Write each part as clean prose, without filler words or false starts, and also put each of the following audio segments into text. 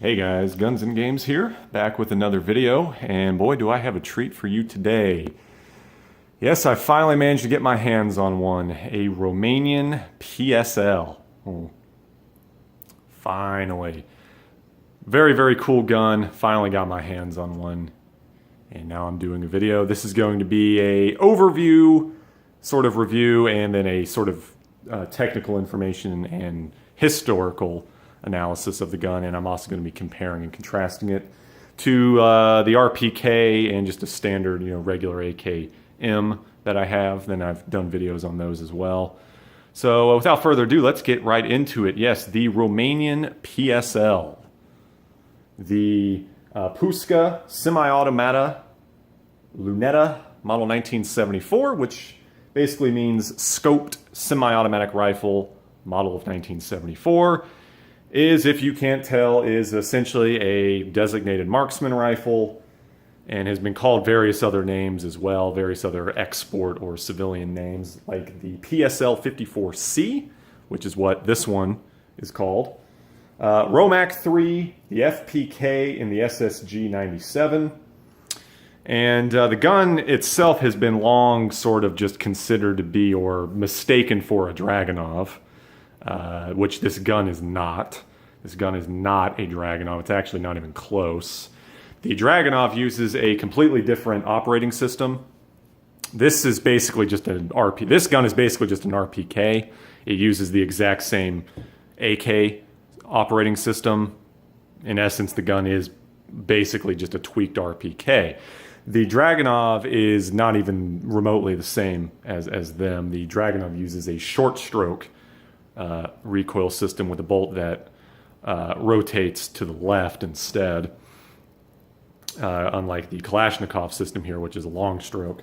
Hey guys, Guns and Games here, back with another video, and boy do I have a treat for you today. Yes, I finally managed to get my hands on one, a Romanian PSL. Finally. Very, very cool gun, finally got my hands on one, and now I'm doing a video. This is going to be a overview, sort of review, and then a sort of technical information and historical analysis of the gun, and I'm also going to be comparing and contrasting it to the RPK and just a standard, regular AKM that I have. Then I've done videos on those as well. So without further ado, let's get right into it. Yes, the Romanian PSL, the Pușca Semi-Automata Luneta Model 1974, which basically means scoped semi-automatic rifle model of 1974. Is, if you can't tell, is essentially a designated marksman rifle and has been called various other names as well, various other export or civilian names, like the PSL-54C, which is what this one is called, Romac 3, the FPK, and the SSG-97. And the gun itself has been long sort of just considered to be or mistaken for a Dragunov. Which this gun is not. This gun is not a Dragunov. It's actually not even close. The Dragunov uses a completely different operating system. This is basically just an RP. This gun is basically just an RPK. It uses the exact same AK operating system. In essence, the gun is basically just a tweaked RPK. The Dragunov is not even remotely the same as them. The Dragunov uses a short stroke recoil system with a bolt that rotates to the left instead, unlike the Kalashnikov system here, which is a long stroke.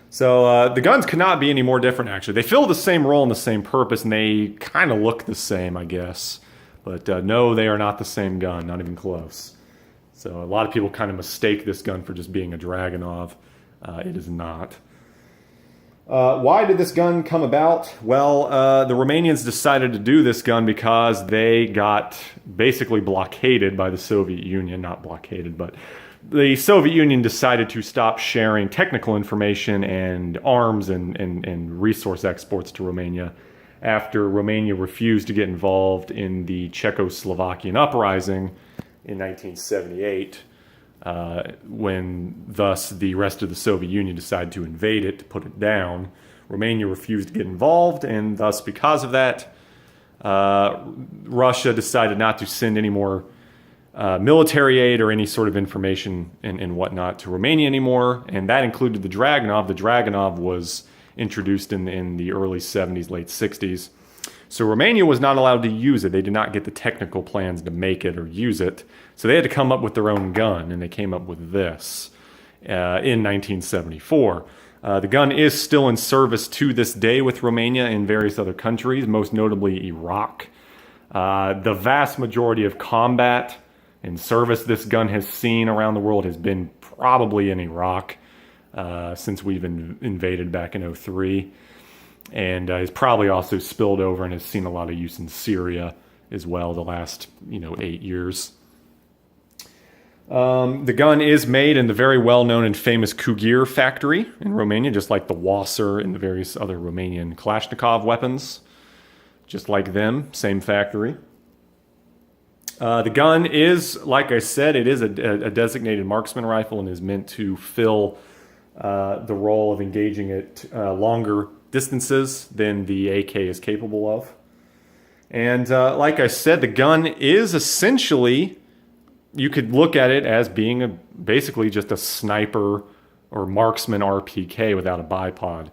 So the guns could not be any more different, actually. They fill the same role and the same purpose, and they kind of look the same, I guess. But no, they are not the same gun, not even close. So a lot of people kind of mistake this gun for just being a Dragunov. It is not. Why did this gun come about? Well, the Romanians decided to do this gun because they got basically blockaded by the Soviet Union. Not blockaded, but the Soviet Union decided to stop sharing technical information and arms and resource exports to Romania after Romania refused to get involved in the Czechoslovakian uprising in 1978. When thus the rest of the Soviet Union decided to invade it, to put it down. Romania refused to get involved, and thus because of that, Russia decided not to send any more military aid or any sort of information and whatnot to Romania anymore, and that included the Dragunov. The Dragunov was introduced in the early 70s, late 60s. So Romania was not allowed to use it. They did not get the technical plans to make it or use it. So they had to come up with their own gun, and they came up with this in 1974. The gun is still in service to this day with Romania and various other countries, most notably Iraq. The vast majority of combat and service this gun has seen around the world has been probably in Iraq since we've invaded back in 2003. And has probably also spilled over and has seen a lot of use in Syria as well the last 8 years. The gun is made in the very well-known and famous Kugir factory in Romania, just like the Wasser and the various other Romanian Kalashnikov weapons. Just like them, same factory. The gun is, like I said, it is a designated marksman rifle and is meant to fill the role of engaging at longer distances than the AK is capable of. And like I said, the gun is essentially, you could look at it as being basically just a sniper or marksman RPK without a bipod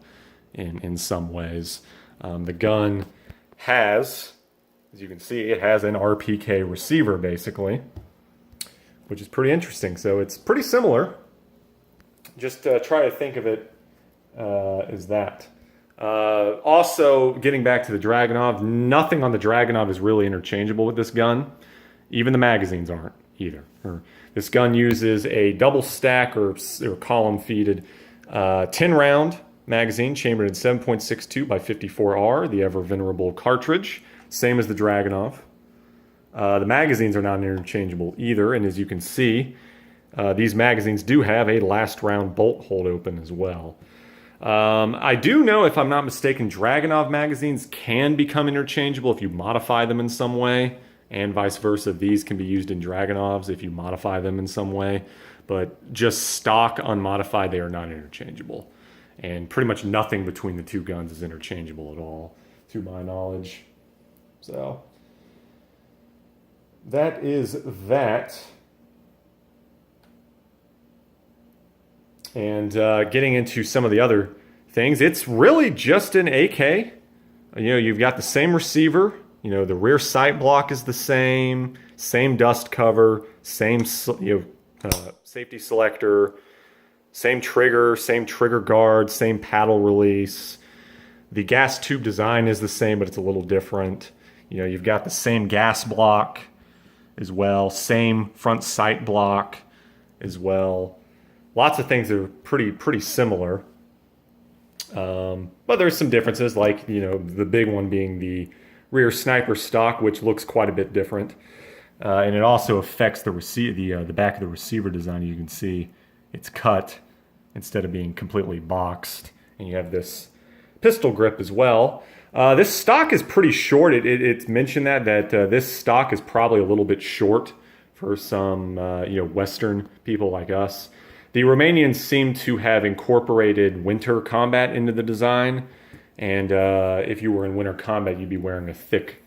in some ways. The gun has, as you can see, it has an RPK receiver basically, which is pretty interesting. So it's pretty similar. Just try to think of it as that. Also, getting back to the Dragunov, nothing on the Dragunov is really interchangeable with this gun. Even the magazines aren't either. This gun uses a double stack or column feeded 10 round magazine chambered in 7.62 by 54R, the ever venerable cartridge, same as the Dragunov. The magazines are not interchangeable either, and as you can see, these magazines do have a last round bolt hold open as well. I do know, if I'm not mistaken, Dragunov magazines can become interchangeable if you modify them in some way, and vice versa. These can be used in Dragunovs if you modify them in some way, but just stock unmodified, they are not interchangeable. And pretty much nothing between the two guns is interchangeable at all, to my knowledge. So that is that. And getting into some of the other things, it's really just an AK. You know, you've got the same receiver. You know, the rear sight block is the same dust cover, same safety selector, same trigger guard, same paddle release. The gas tube design is the same, but it's a little different. You know, you've got the same gas block as well, same front sight block as well. Lots of things are pretty similar, but there's some differences, like, you know, the big one being the rear sniper stock, which looks quite a bit different, and it also affects the back of the receiver design. You can see it's cut instead of being completely boxed, and you have this pistol grip as well. This stock is pretty short. It's mentioned that this stock is probably a little bit short for some Western people like us. The Romanians seem to have incorporated winter combat into the design, and if you were in winter combat, you'd be wearing a thick,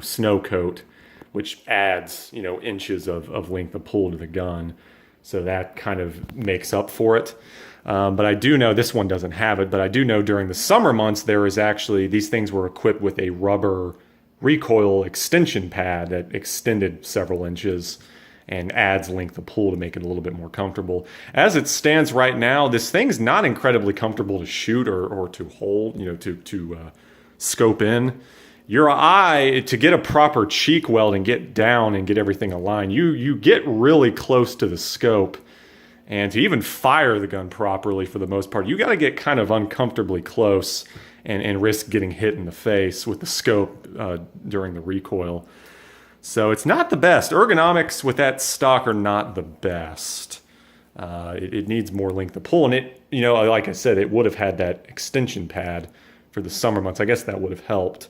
snow coat, which adds, inches of length of pull to the gun. So that kind of makes up for it. But I do know this one doesn't have it, but I do know during the summer months, there is actually, these things were equipped with a rubber recoil extension pad that extended several inches and adds length of pull to make it a little bit more comfortable. As it stands right now, this thing's not incredibly comfortable to shoot or to hold, to scope in. Your eye, to get a proper cheek weld and get down and get everything aligned, you get really close to the scope. And to even fire the gun properly, for the most part, you got to get kind of uncomfortably close and risk getting hit in the face with the scope during the recoil. So it's not the best. Ergonomics with that stock are not the best. It needs more length of pull. And it, like I said, it would have had that extension pad for the summer months. I guess that would have helped.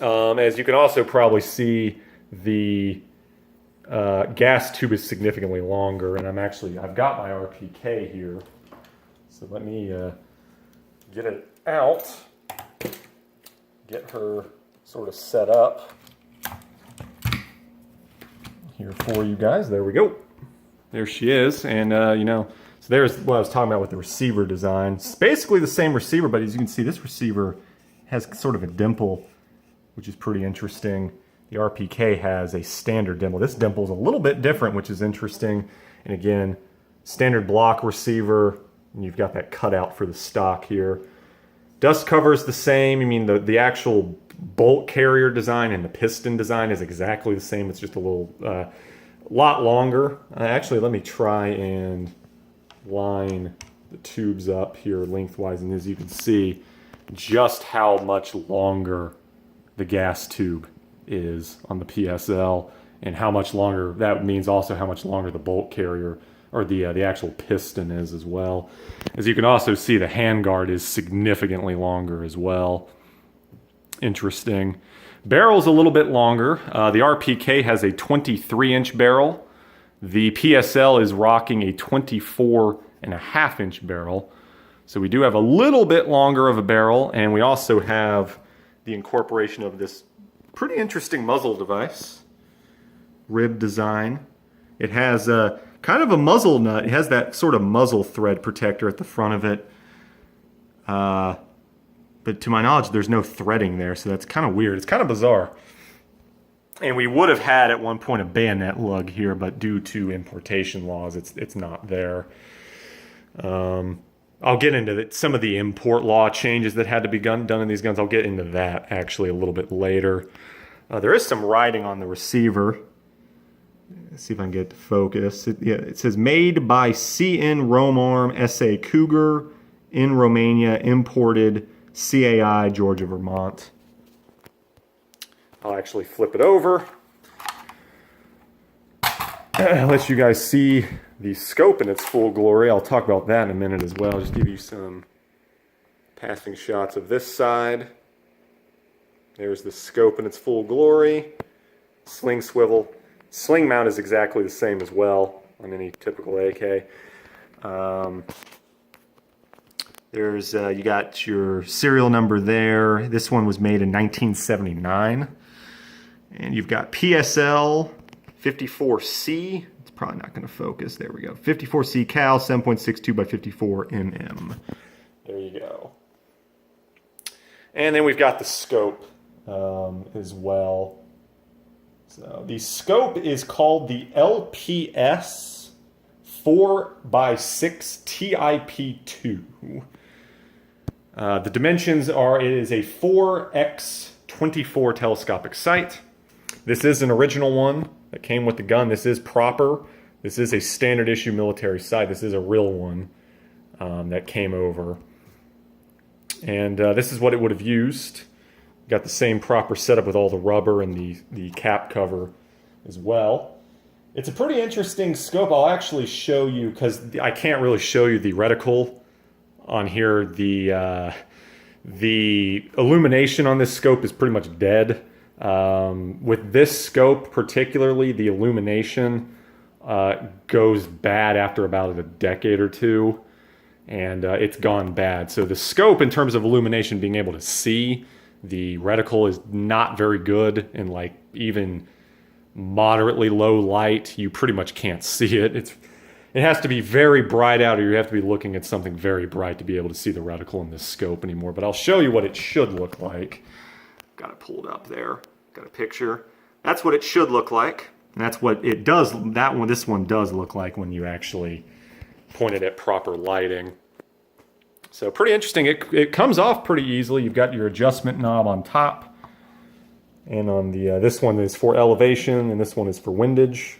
As you can also probably see, the gas tube is significantly longer, and I've got my RPK here. So let me get it out, get her sort of set up here for you guys. There we go. There she is. And, so there's what I was talking about with the receiver design. It's basically the same receiver, but as you can see, this receiver has sort of a dimple, which is pretty interesting. The RPK has a standard dimple. This dimple is a little bit different, which is interesting. And again, standard block receiver, and you've got that cutout for the stock here. Dust cover is the same. I mean, the actual bolt carrier design and the piston design is exactly the same. It's just a little, lot longer. Actually, let me try and line the tubes up here lengthwise, and as you can see, just how much longer the gas tube is on the PSL, and how much longer, that means also how much longer the bolt carrier or the actual piston is as well. As you can also see, the handguard is significantly longer as well. Interesting. Barrel's a little bit longer. The RPK has a 23-inch barrel. The PSL is rocking a 24.5-inch barrel. So we do have a little bit longer of a barrel, and we also have the incorporation of this pretty interesting muzzle device, rib design. It has kind of a muzzle nut. It has that sort of muzzle thread protector at the front of it. But to my knowledge, there's no threading there, so that's kind of weird. It's kind of bizarre. And we would have had at one point a bayonet lug here, but due to importation laws, it's not there. I'll get into some of the import law changes that had to be done in these guns. I'll get into that actually a little bit later. There is some writing on the receiver. Let's see if I can get it to focus. It says, made by CN Romarm SA Cougar in Romania, imported CAI, Georgia, Vermont. I'll actually flip it over. Let you guys see the scope in its full glory. I'll talk about that in a minute as well. I'll just give you some passing shots of this side. There's the scope in its full glory. Sling swivel. Sling mount is exactly the same as well on any typical AK. There's you got your serial number there. This one was made in 1979. And you've got PSL-54C. It's probably not going to focus. There we go. 54C cal, 7.62 by 54 mm. There you go. And then we've got the scope as well. So the scope is called the LPS 4x6 TIP2. The dimensions are, it is a 4x24 telescopic sight. This is an original one that came with the gun. This is proper. This is a standard issue military sight. This is a real one that came over. And this is what it would have used. Got the same proper setup with all the rubber and the cap cover as well. It's a pretty interesting scope. I'll actually show you, because I can't really show you the reticle on here. The illumination on this scope is pretty much dead. With this scope particularly, the illumination goes bad after about a decade or two, and it's gone bad. So the scope, in terms of illumination, being able to see the reticle, is not very good. And like even moderately low light, you pretty much can't see it. It has to be very bright out, or you have to be looking at something very bright to be able to see the reticle in this scope anymore. But I'll show you what it should look like. Got it pulled up there. Got a picture. That's what it should look like. And that's what it does. This one does look like when you actually point it at proper lighting. So pretty interesting. It comes off pretty easily. You've got your adjustment knob on top, and on the this one is for elevation, and this one is for windage.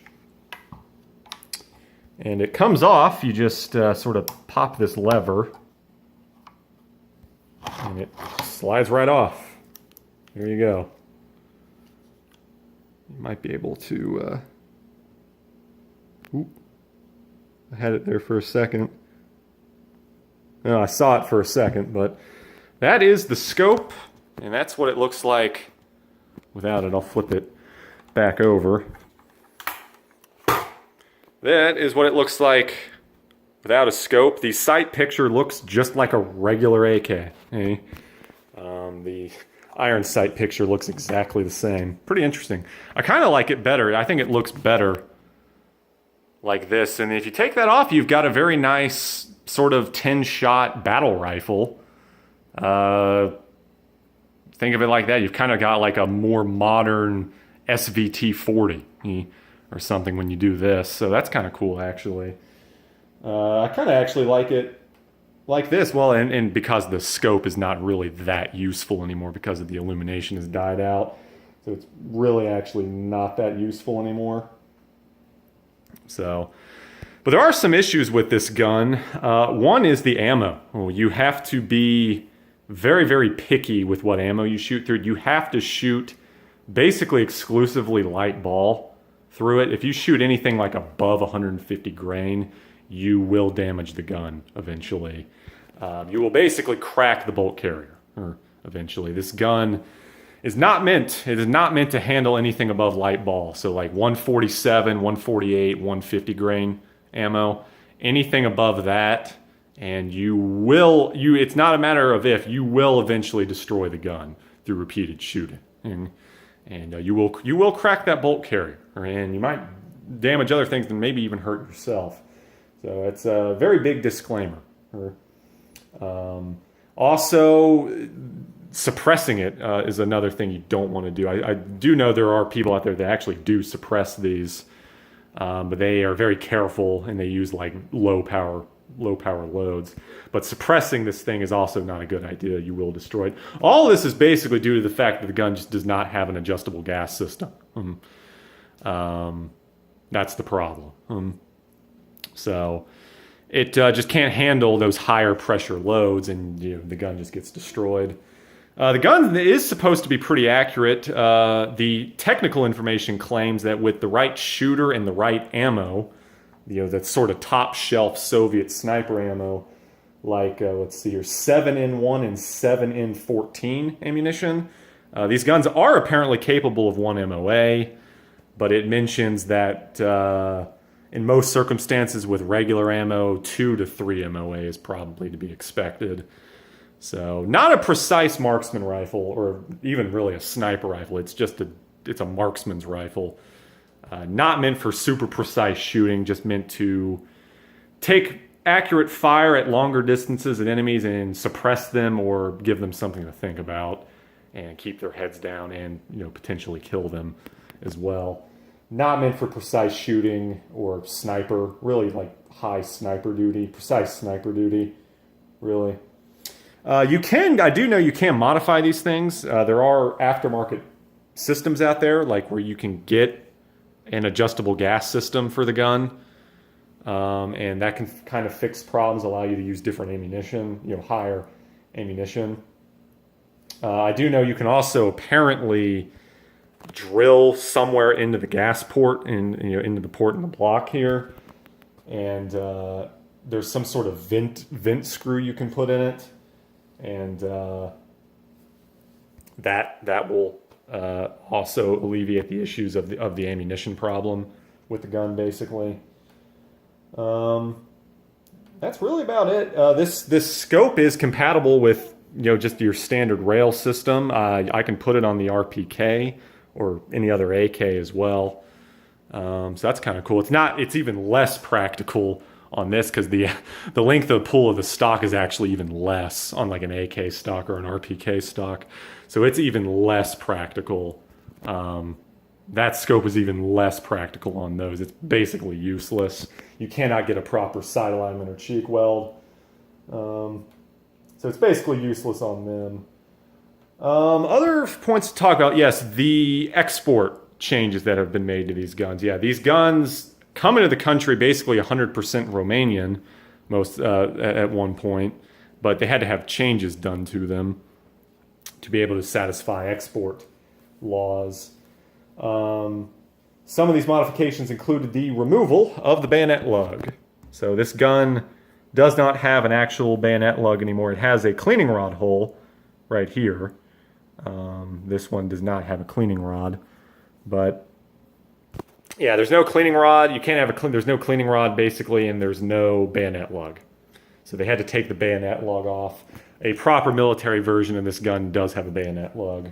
And it comes off. You just sort of pop this lever, and it slides right off. There you go. You might be able to. I had it there for a second. No, I saw it for a second, but that is the scope, and that's what it looks like without it. I'll flip it back over. That is what it looks like without a scope. The sight picture looks just like a regular AK. Okay? The iron sight picture looks exactly the same. Pretty interesting. I kind of like it better. I think it looks better like this. And if you take that off, you've got a very nice sort of 10-shot battle rifle. Think of it like that. You've kind of got like a more modern SVT-40 or something when you do this. So that's kind of cool, actually. I kind of actually like it like this. Well, and because the scope is not really that useful anymore because of the illumination has died out. So it's really actually not that useful anymore. So, but there are some issues with this gun. One is the ammo. You have to be very, very picky with what ammo you shoot through. You have to shoot basically exclusively light ball through it. If you shoot anything like above 150 grain, you will damage the gun eventually. You will basically crack the bolt carrier eventually. This gun is not meant, it is not meant to handle anything above light ball. So like 147, 148, 150 grain ammo, anything above that, and it's not a matter of if, you will eventually destroy the gun through repeated shooting. And you will crack that bolt carrier, and you might damage other things and maybe even hurt yourself. So it's a very big disclaimer. Also, suppressing it is another thing you don't want to do. I do know there are people out there that actually do suppress these, but they are very careful and they use like low power loads. But suppressing this thing is also not a good idea. You will destroy it. All this is basically due to the fact that the gun just does not have an adjustable gas system. That's the problem. So it just can't handle those higher pressure loads, and the gun just gets destroyed. The gun is supposed to be pretty accurate. The technical information claims that with the right shooter and the right ammo, that sort of top shelf Soviet sniper ammo, like let's see here, 7-in-1 and 7-in-14 ammunition. These guns are apparently capable of 1 MOA, but it mentions that in most circumstances with regular ammo, 2 to 3 MOA is probably to be expected. So not a precise marksman rifle, or even really a sniper rifle. It's a marksman's rifle. Not meant for super precise shooting, just meant to take accurate fire at longer distances at enemies and suppress them or give them something to think about and keep their heads down and potentially kill them as well. Not meant for precise shooting or sniper, really like high sniper duty, precise sniper duty, really. I do know you can modify these things. There are aftermarket systems out there, like where you can get an adjustable gas system for the gun. And that can kind of fix problems, allow you to use different ammunition, higher ammunition. I do know you can also apparently drill somewhere into the gas port, into the port in the block here. And there's some sort of vent screw you can put in it. And that will also alleviate the issues of the ammunition problem with the gun, basically. That's really about it. This scope is compatible with just your standard rail system. I can put it on the RPK or any other AK as well. So that's kind of cool. It's even less practical on this because the length of pull of the stock is actually even less on like an AK stock or an RPK stock. So it's even less practical. That scope is even less practical on those. It's basically useless. You cannot get a proper side alignment or cheek weld. So it's basically useless on them. Other points to talk about, yes, the export changes that have been made to these guns. Yeah, these guns come into the country basically 100% Romanian at one point, but they had to have changes done to them to be able to satisfy export laws. Some of these modifications included the removal of the bayonet lug. So this gun does not have an actual bayonet lug anymore. It has a cleaning rod hole right here. This one does not have a cleaning rod, but yeah, there's no cleaning rod. You can't have there's no cleaning rod basically, and there's no bayonet lug. So they had to take the bayonet lug off. A proper military version of this gun does have a bayonet lug.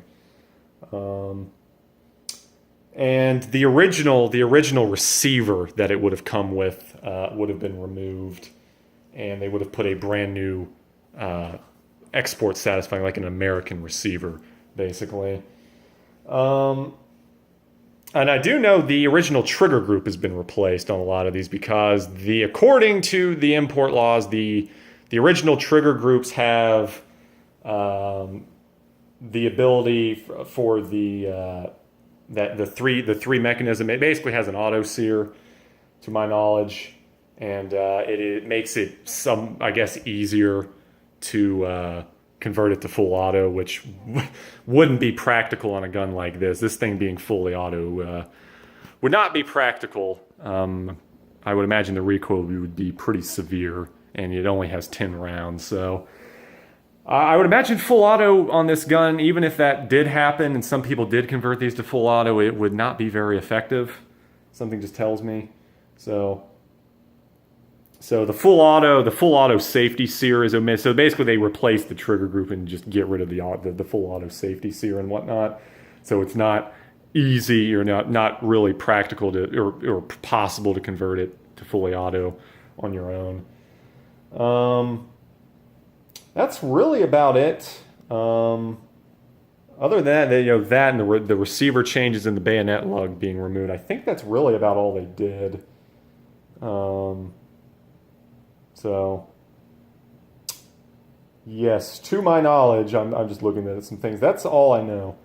And the original receiver that it would have come with would have been removed, and they would have put a brand new export satisfying, like an American receiver, basically. And I do know the original trigger group has been replaced on a lot of these because according to the import laws, the original trigger groups have the ability for the three mechanism. It basically has an auto sear, to my knowledge, and it makes it I guess easier to convert it to full auto, which wouldn't be practical on a gun like this. This thing being fully auto would not be practical. I would imagine the recoil would be pretty severe, and it only has 10 rounds. So I would imagine full auto on this gun, even if that did happen and some people did convert these to full auto, it would not be very effective. Something just tells me. So the full auto safety sear is omitted. So basically they replace the trigger group and just get rid of the full auto safety sear and whatnot. So it's not easy or not really practical or possible to convert it to fully auto on your own. That's really about it. Other than that, that and the receiver changes and the bayonet lug being removed, I think that's really about all they did. So, yes, to my knowledge, I'm just looking at some things. That's all I know.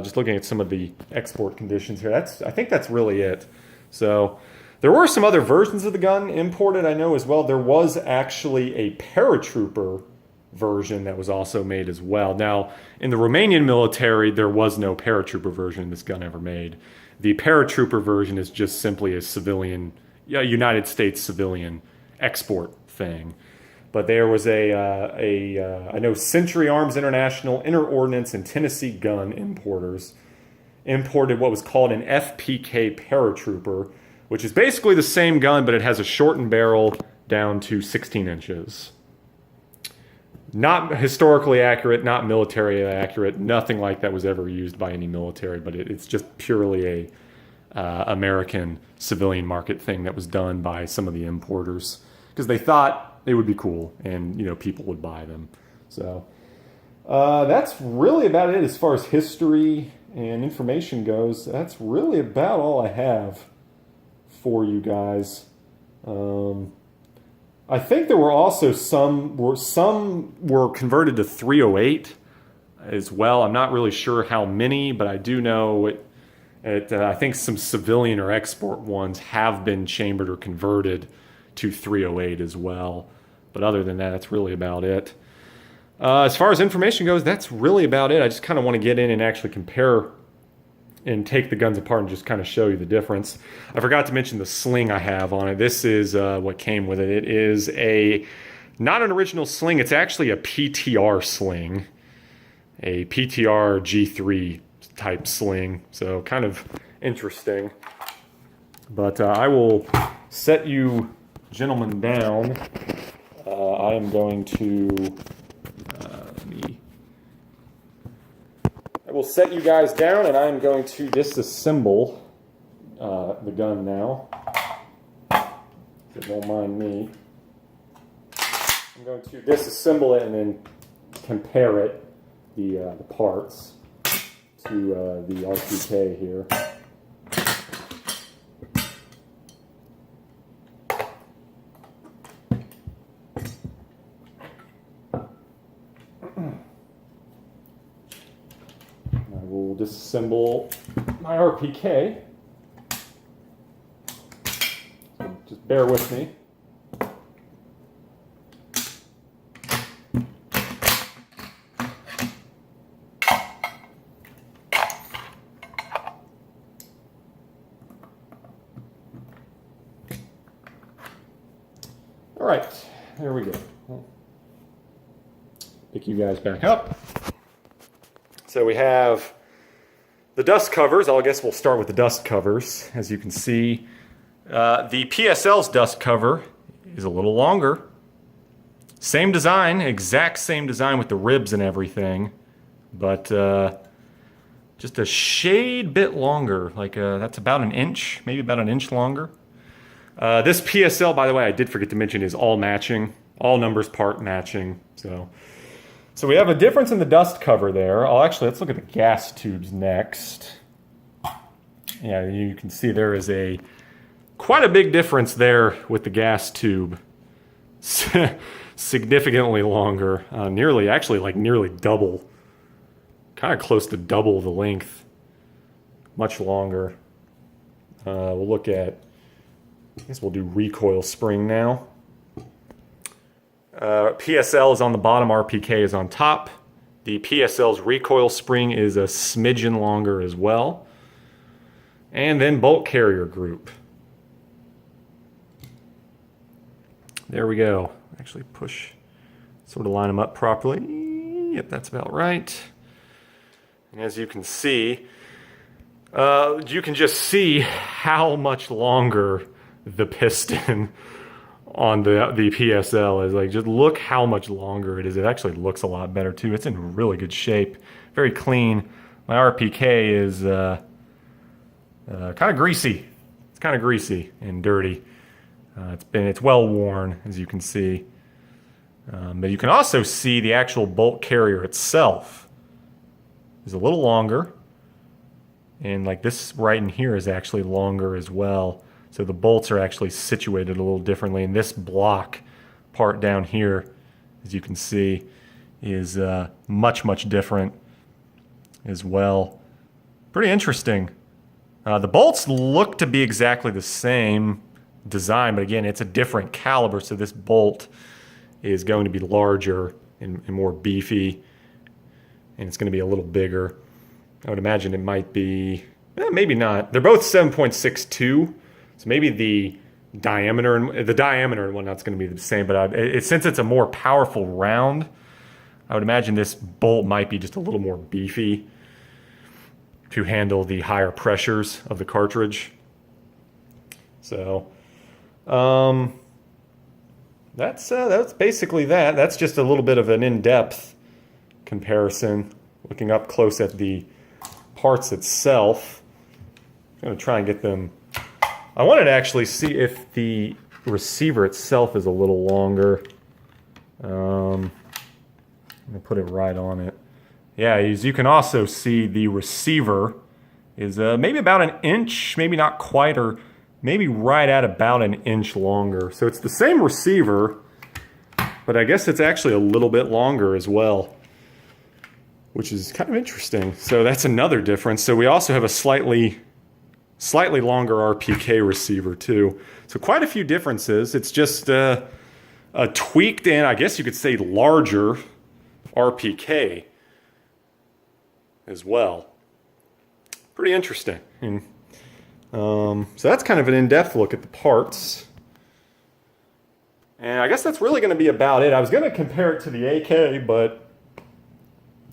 Just looking at some of the export conditions here. I think that's really it. So, there were some other versions of the gun imported, I know as well. There was actually a paratrooper version that was also made as well. Now, in the Romanian military, there was no paratrooper version this gun ever made. The paratrooper version is just simply a civilian, United States civilian export thing. But there was I know Century Arms International, Interordnance, and Tennessee Gun importers imported what was called an FPK paratrooper, which is basically the same gun, but it has a shortened barrel down to 16 inches. Not historically accurate, not military accurate, nothing like that was ever used by any military, but it's just purely a American civilian market thing that was done by some of the importers because they thought they would be cool and people would buy them. So that's really about it as far as history and information goes. That's really about all I have for you guys. I think there were also some were converted to 308 as well. I'm not really sure how many, but I do know I think some civilian or export ones have been chambered or converted to 308 as well. But other than that, that's really about it. As far as information goes, that's really about it. I just kind of want to get in and actually compare and take the guns apart and just kind of show you the difference. I forgot to mention the sling I have on it. This is what came with it. It is not an original sling. It's actually a PTR sling, a PTR G3 type sling. So kind of interesting. But I will set you gentlemen down. I am going to I will set you guys down, and I am going to disassemble the gun now. So don't mind me. I'm going to disassemble it and then compare it, the parts, to the RPK here. We'll disassemble my RPK. So just bear with me. All right, there we go. Pick you guys back up. So we have the dust covers. I guess we'll start with the dust covers. As you can see, the PSL's dust cover is a little longer. Same design, exact same design with the ribs and everything, but just a shade bit longer. Like that's about an inch, maybe about an inch longer. This PSL, by the way, I did forget to mention, is all matching, all numbers part matching. So we have a difference in the dust cover there. Let's look at the gas tubes next. Yeah, you can see there is quite a big difference there with the gas tube. Significantly longer, nearly double, kind of close to double the length, much longer. We'll look at, I guess we'll do recoil spring now. PSL is on the bottom, RPK is on top. The PSL's recoil spring is a smidgen longer as well. And then bolt carrier group. There we go. Actually sort of line them up properly. Yep, that's about right. And as you can see, you can just see how much longer the piston on the PSL is. Like, just look how much longer it is. It actually looks a lot better too. It's in really good shape, very clean. My RPK is kind of greasy. It's kind of greasy and dirty. It's well worn, as you can see. But you can also see the actual bolt carrier itself is a little longer, and like this right in here is actually longer as well. So the bolts are actually situated a little differently, and this block part down here, as you can see, is much different as well. Pretty interesting. The bolts look to be exactly the same design, but again, it's a different caliber, so this bolt is going to be larger and more beefy, and it's going to be a little bigger. I would imagine it might be, maybe not. They're both 7.62, so maybe the diameter and whatnot's going to be the same, but since it's a more powerful round, I would imagine this bolt might be just a little more beefy to handle the higher pressures of the cartridge. So that's basically that. That's just a little bit of an in-depth comparison, looking up close at the parts itself. I'm going to try and get them. I wanted to actually see if the receiver itself is a little longer. I'm going to put it right on it. Yeah, as you can also see, the receiver is maybe about an inch, maybe not quite, or maybe right at about an inch longer. So it's the same receiver, but I guess it's actually a little bit longer as well, which is kind of interesting. So that's another difference. So we also have a slightly longer RPK receiver too. So quite a few differences. It's just a tweaked and I guess you could say larger RPK as well. Pretty interesting. And, so that's kind of an in-depth look at the parts. And I guess that's really going to be about it. I was going to compare it to the AK, but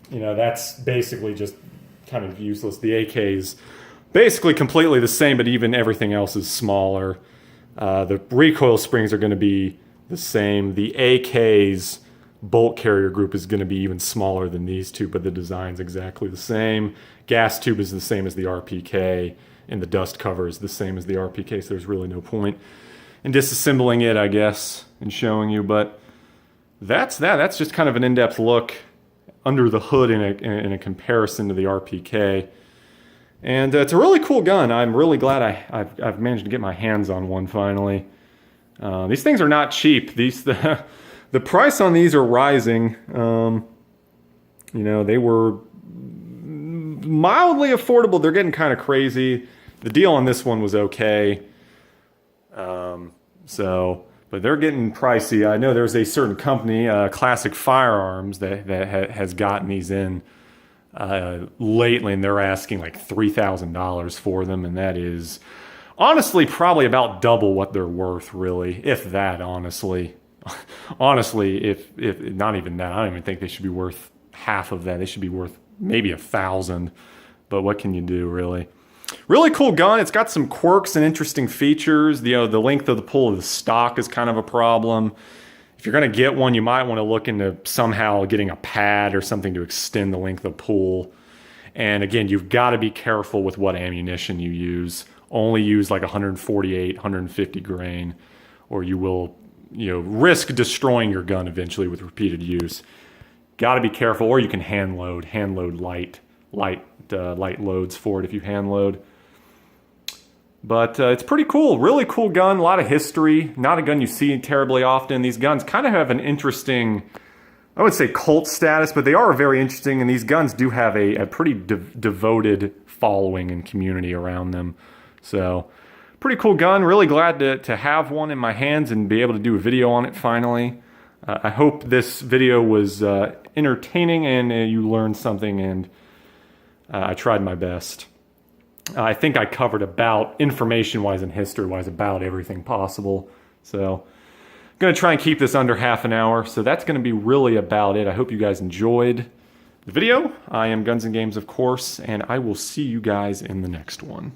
you know, that's basically just kind of useless. The AK is basically completely the same, but even everything else is smaller. The recoil springs are going to be the same. The AK's bolt carrier group is going to be even smaller than these two, but the design's exactly the same. Gas tube is the same as the RPK, and the dust cover is the same as the RPK, so there's really no point in disassembling it, I guess, and showing you. But that's that. That's just kind of an in-depth look under the hood in a comparison to the RPK. And it's a really cool gun. I'm really glad I've managed to get my hands on one finally. These things are not cheap. The price on these are rising. You know, they were mildly affordable. They're getting kind of crazy. The deal on this one was okay. But they're getting pricey. I know there's a certain company, Classic Firearms, that has gotten these in lately, and they're asking like $3,000 for them, and that is honestly probably about double what they're worth, really, if that, honestly. Honestly, if not even that, I don't even think they should be worth half of that. They should be worth maybe $1,000, but what can you do, really? Really cool gun. It's got some quirks and interesting features. The length of the pull of the stock is kind of a problem. If you're going to get one, you might want to look into somehow getting a pad or something to extend the length of pull. And again, you've got to be careful with what ammunition you use. Only use like 148, 150 grain, or you will, risk destroying your gun eventually with repeated use. Got to be careful, or you can hand load light loads for it if you hand load. But it's pretty cool, really cool gun, a lot of history, not a gun you see terribly often. These guns kind of have an interesting, I would say cult status, but they are very interesting, and these guns do have a pretty devoted following and community around them. So, pretty cool gun, really glad to have one in my hands and be able to do a video on it finally. I hope this video was entertaining and you learned something, and I tried my best. I think I covered about, information-wise and history-wise, about everything possible. So I'm going to try and keep this under half an hour. So that's going to be really about it. I hope you guys enjoyed the video. I am Guns and Games, of course, and I will see you guys in the next one.